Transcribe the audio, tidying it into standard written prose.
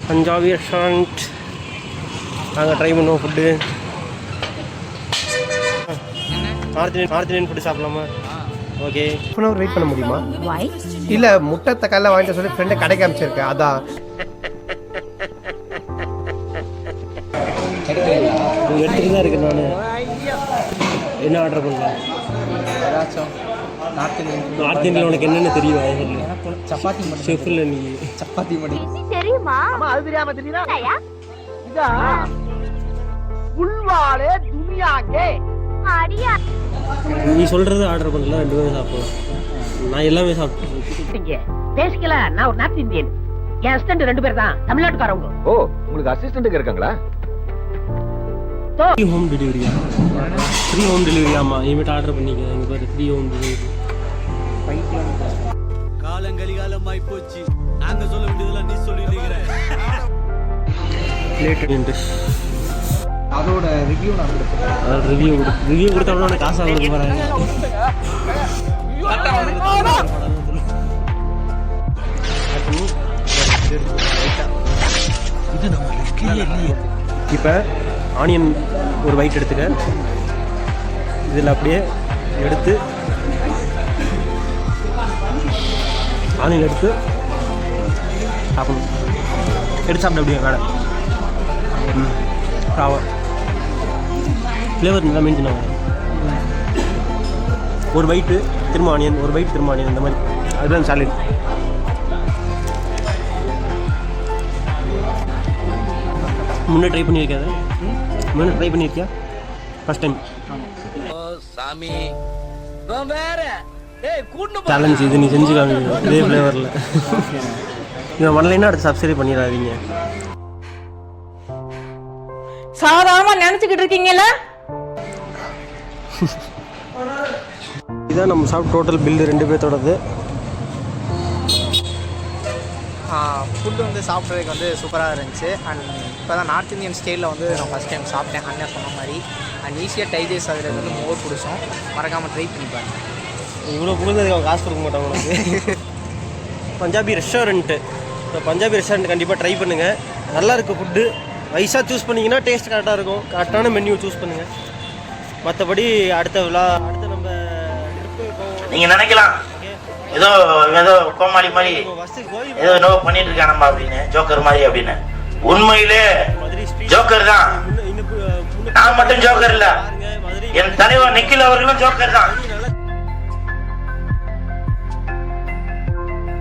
Punjabi restaurant நாங்கள் try பண்ணுவோம் food. North Indian food சாப்பிடலாமா? ஓகே. ஒன் ஹவர் வெயிட் பண்ண முடியுமா? இல்லை, முட்டை தக்காளிலாம் வாங்கிட்டு சொல்லி ஃப்ரெண்டை கடைக்கு அமைச்சிருக்கேன், அதான். எடுத்துகிட்டு தான் இருக்கேன் நான். என்ன ஆர்டர் பண்ணலாம்? ஏதாச்சும் நார்த் இந்தியன் உனக்கு என்னென்ன தெரியும்? அது சொல்லு. சப்பாத்தி மட்டும். ஷெஃப்ல நீ சப்பாத்தி மட்டும் தெரியுமா? அது தெரியாம தெரியுதா? இதா புல்வாலே துனியாக்கே. அடியா நீ சொல்றது ஆர்டர் பண்ணல, 2 பேரும் சாப்பிடலாம். நான் எல்லாமே சாப்பிட்டேன். பேசிக்கல நான் ஒரு நார்த் இந்தியன். என் அசிஸ்டன்ட் 2 பேர் தான் தமிழ்நாட்டுக்காரவங்க. ஓ, உங்களுக்கு அசிஸ்டன்ட் இருக்காங்களா? ஃப்ரீ ஹோம் டெலிவரியா? Free home delivery. ஆமாம், இனிமேட்டு ஆர்டர் பண்ணிக்க. இங்கே பாரு, ஃப்ரீ ஹோம் டெலிவரி. காலங்கலிகாலமாய் போச்சு. நாங்க சொல்ல வேண்டியதெல்லாம் நீ சொல்லிடுகிற. அதோட ரிவ்யூ நான் கொடுத்தேன். அதாவது ரிவ்யூ கொடுத்தோம்னா காசு ஆகுது பாருங்க. இது நம்ம ரிஸ்க்லயே இல்லையே. இப்போ ஆனியன் ஒரு பைட் எடுத்துக்க. இதில் அப்படியே எடுத்து ஆனியன் எடுத்து சாப்பிடணும். எடுத்து சாப்பிட அப்படியே வேலை. ராவா ஃப்ளேவர் நல்லா மெயின்டைன் ஆகும். ஒரு பைட்டு திரும்ப ஆனியன், ஒரு பைட் திரும்ப ஆனியன், இந்த மாதிரி. அதுதான் சாலட். முன்னே ட்ரை பண்ணியிருக்கேன். முன்னே ட்ரை பண்ணியிருக்கியா? First time. சாமி வேற சேலஞ்ச் இது, நீ செஞ்சு காமிக்கணும் இதே ஃப்ளேவரில். இவன் வரலைன்னா அடுத்து சப்ஸ்கிரைப் பண்ணிடாதீங்க. சாதாரணமா நினைச்சுக்கிட்டு இருக்கீங்கல்ல. இதான் நம்ம சாப்பிட்டு டோட்டல் பில்லு 2 பேர்த்தோடது. ஃபுட்டு வந்து சாப்பிட்றதுக்கு வந்து சூப்பராக இருந்துச்சு. அண்ட் இப்போ தான் நார்த் இந்தியன் ஸ்டைலில் வந்து நான் ஃபஸ்ட் டைம் சாப்பிட்டேன், அண்ணன் சொன்ன மாதிரி. அண்ட் ஈஸியாக டைஜஸ்ட் ஆகுறது வந்து மோர் பிடிச்சோம். மறக்காமல் ட்ரை பண்ணி பாருங்க. இவ்வளோ கொடுத்ததுக்கு அவன் காசு கொடுக்க மாட்டான் உனக்கு. பஞ்சாபி ரெஸ்டாரண்ட்டு. இப்போ பஞ்சாபி ரெஸ்டாரண்ட் கண்டிப்பாக ட்ரை பண்ணுங்கள். நல்லா இருக்குது ஃபுட்டு. வயசாக சூஸ் பண்ணிங்கன்னா டேஸ்ட் கரெக்டாக இருக்கும். கரெக்டான மென்யூ சூஸ் பண்ணுங்கள். மற்றபடி அடுத்த நம்ம நீங்கள் நினைக்கலாம் ஏதோ கோமாளி மாதிரி ஏதோ நோ பண்ணிட்டு இருக்கான் நம்ம அப்படின்னு, ஜோக்கர் மாதிரி அப்படின்னு. உண்மையிலே ஜோக்கர் தான். நான் மட்டும் ஜோக்கர் இல்ல, என் தலைவர் நிக்கில் அவர்களும் ஜோக்கர் தான்.